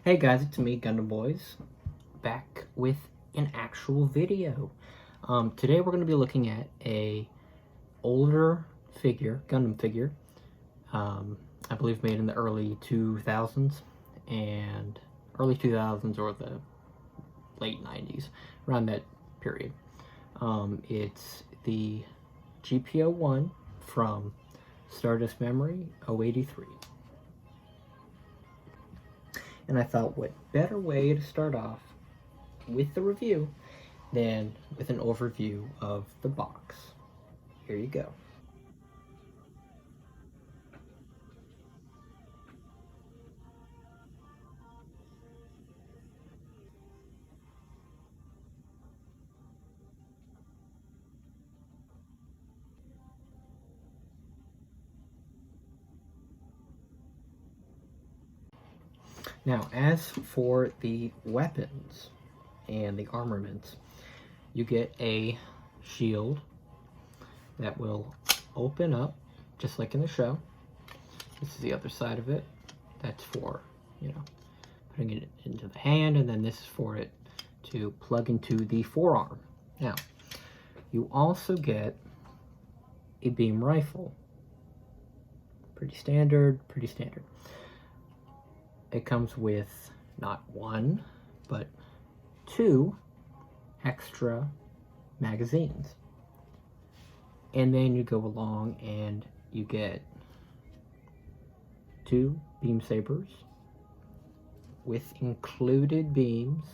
Hey guys, it's me, Gundam Boys, back with an actual video. Today we're going to be looking at a older figure, Gundam figure, I believe made in the early 2000s, and early 2000s or the late 90s, around that period. It's the GP-01 from Stardust Memory 083. And I thought, what better way to start off with the review than with an overview of the box. Here you go. Now, as for the weapons and the armaments, you get a shield that will open up just like in the show. This is the other side of it. That's for, putting it into the hand, and then this is for it to plug into the forearm. Now, you also get a beam rifle. Pretty standard. It comes with not one, but two extra magazines. And then you go along and you get two beam sabers with included beams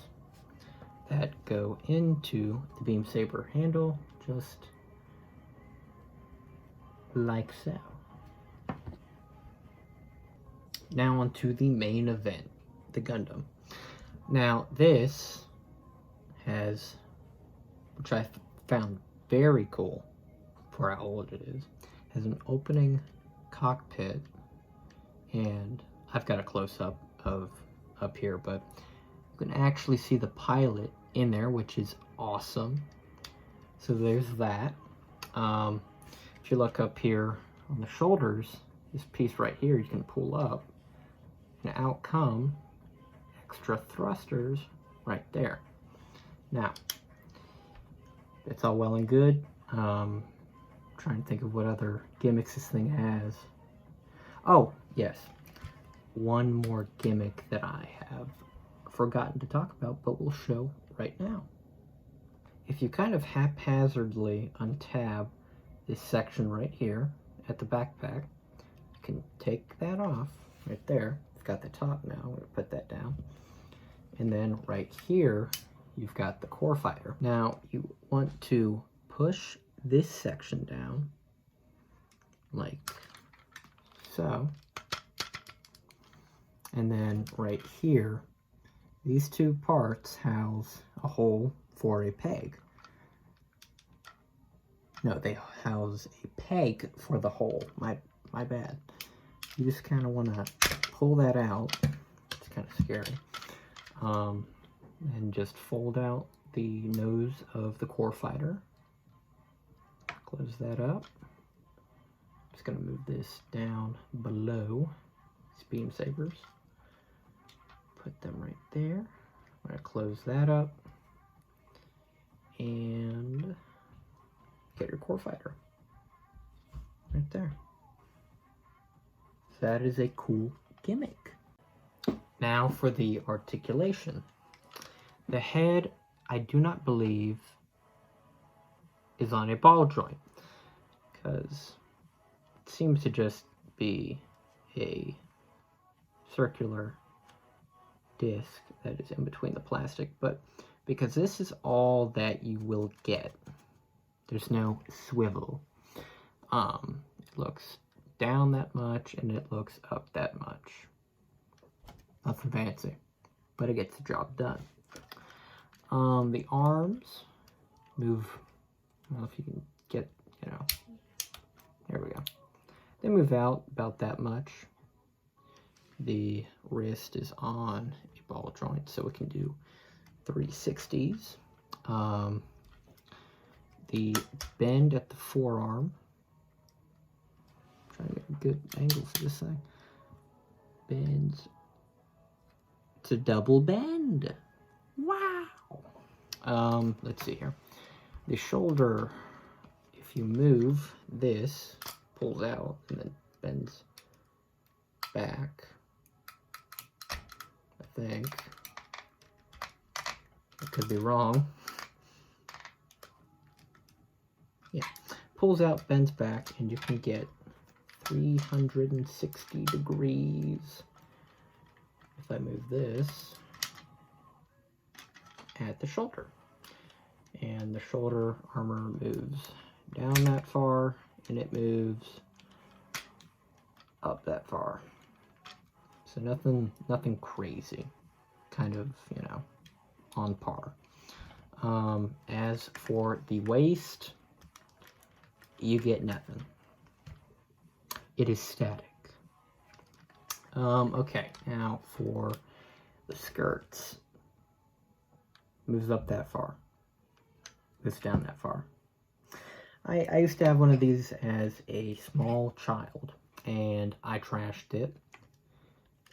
that go into the beam saber handle, just like so. Now onto the main event, the Gundam. Now this has, which I found very cool for how old it is, has an opening cockpit, and I've got a close-up of up here, but you can actually see the pilot in there, which is awesome. So there's that. If you look up here on the shoulders, this piece right here you can pull up, and out come extra thrusters right there. Now, it's all well and good. Trying to think of what other gimmicks this thing has. Oh, yes. One more gimmick that I have forgotten to talk about, but we'll show right now. If you kind of haphazardly untab this section right here at the backpack, you can take that off right there. It's got the top now. I'm going to put that down. And then right here, you've got the core fighter. Now, you want to push this section down like so. And then right here, these two parts house a hole for a peg. No, they house a peg for the hole. My bad. You just kind of want to pull that out. It's kind of scary. And just fold out the nose of the core fighter. Close that up. Just going to move this down below these beam sabers. Put them right there. I'm going to close that up and get your core fighter right there. So that is a cool gimmick. Now for the articulation. The head, I do not believe, is on a ball joint, because it seems to just be a circular disc that is in between the plastic, but because this is all that you will get, there's no swivel. It looks down that much and it looks up that much. Nothing fancy, but it gets the job done. The arms move, I don't know if you can get, there we go. They move out about that much. The wrist is on a ball joint, so it can do 360s. The bend at the forearm. I'm trying to get a good angle for this thing. Bends It's a double bend. Wow. Let's see here. The shoulder, if you move this, pulls out and then bends back. I think. I could be wrong. Yeah. Pulls out, bends back, and you can get 360 degrees. If I move this at the shoulder. And the shoulder armor moves down that far, and it moves up that far. So nothing crazy. Kind of, you know, on par. As for the waist, you get nothing. It is static. Okay, now for the skirts. Moves up that far. Moves down that far. I used to have one of these as a small child, and I trashed it.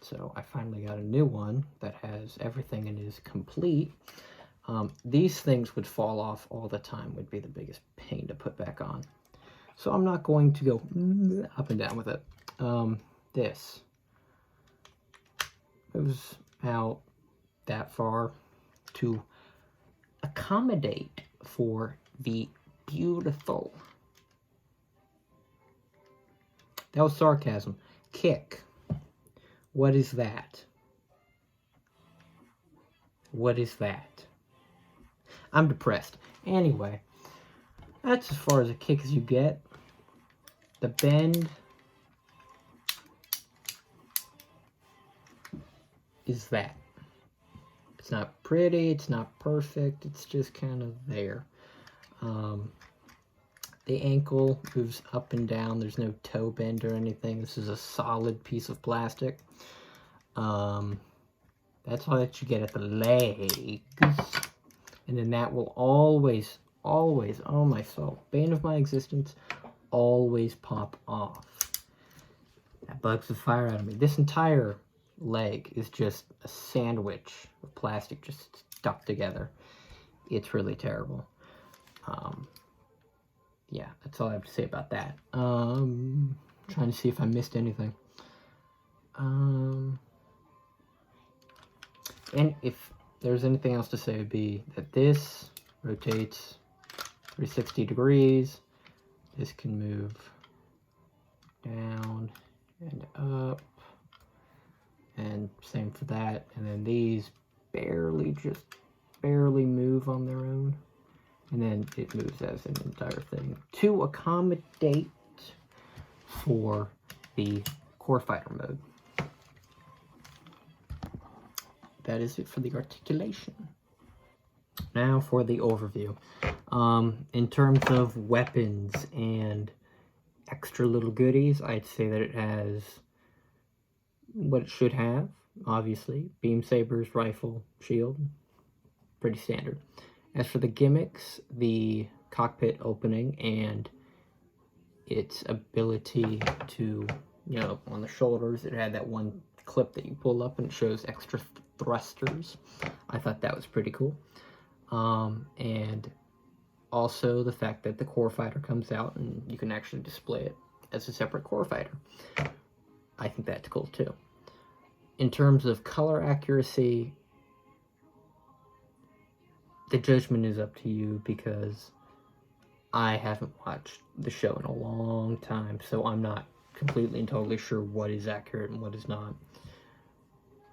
So I finally got a new one that has everything and is complete. These things would fall off all the time, would be the biggest pain to put back on. So I'm not going to go up and down with it. This moves out that far to accommodate for the beautiful, that was sarcasm, kick. What is that? What is that? I'm depressed. Anyway, that's as far as a kick as you get. The bend is that. It's not pretty, it's not perfect, it's just kind of there. The ankle moves up and down. There's no toe bend or anything. This is a solid piece of plastic. That's all that you get at the legs. And then that will always, oh my soul, bane of my existence, always pop off. That bugs the fire out of me. This entire leg is just a sandwich of plastic just stuck together. It's really terrible. Yeah, that's all I have to say about that. Trying to see if I missed anything. And if there's anything else to say, it would be that this rotates 360 degrees. This can move down and up. And same for that. And then these just barely move on their own. And then it moves as an entire thing to accommodate for the core fighter mode. That is it for the articulation. Now for the overview. In terms of weapons and extra little goodies, I'd say that it has what it should have, obviously. Beam sabers, rifle, shield. Pretty standard. As for the gimmicks, the cockpit opening and its ability to, you know, on the shoulders, it had that one clip that you pull up and it shows extra thrusters. I thought that was pretty cool. And also the fact that the core fighter comes out and you can actually display it as a separate core fighter. I think that's cool too. In terms of color accuracy, the judgment is up to you because I haven't watched the show in a long time, so I'm not completely and totally sure what is accurate and what is not.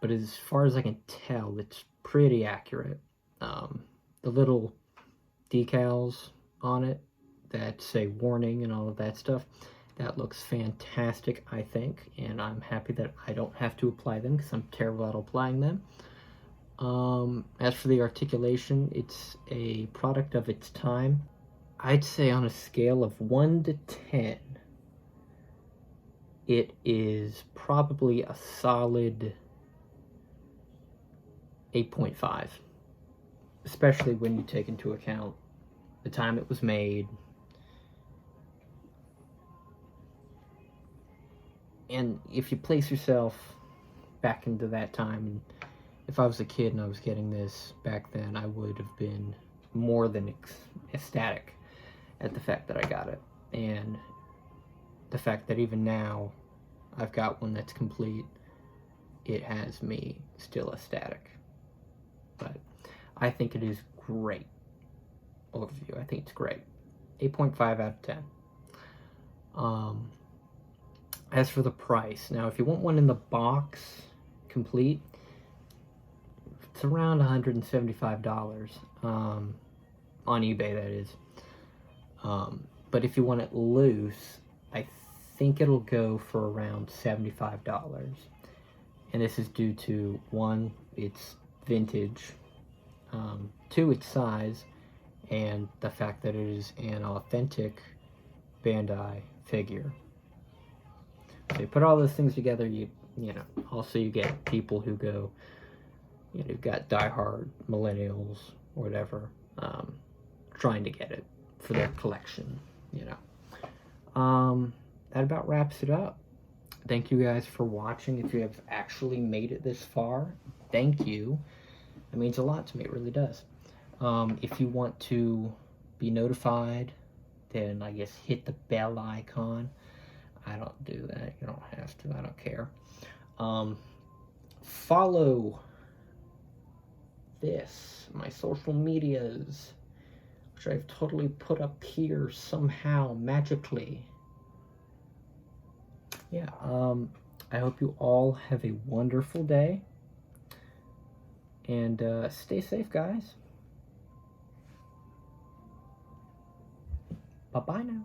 But as far as I can tell, it's pretty accurate. The little decals on it that say warning and all of that stuff, that looks fantastic, I think, and I'm happy that I don't have to apply them because I'm terrible at applying them. As for the articulation, it's a product of its time. I'd say on a scale of 1 to 10, it is probably a solid 8.5. Especially when you take into account the time it was made. And if you place yourself back into that time and if I was a kid and I was getting this back then, I would have been more than ecstatic at the fact that I got it. And the fact that even now I've got one that's complete, it has me still ecstatic. But I think it is great. Overview, I think it's great. 8.5 out of 10. As for the price, now if you want one in the box complete, it's around $175 on eBay, that is. But if you want it loose, I think it'll go for around $75. And this is due to, one, its vintage, two, its size, and the fact that it is an authentic Bandai figure. So you put all those things together, you know, also you get people who go, you know, you've got diehard millennials or whatever, trying to get it for their collection, you know. That about wraps it up. Thank you guys for watching. If you have actually made it this far, thank you. It means a lot to me, it really does. If you want to be notified, then I guess hit the bell icon. I don't do that. You don't have to. I don't care. Follow my social medias, which I've totally put up here somehow, magically. Yeah, I hope you all have a wonderful day. And stay safe, guys. Bye-bye now.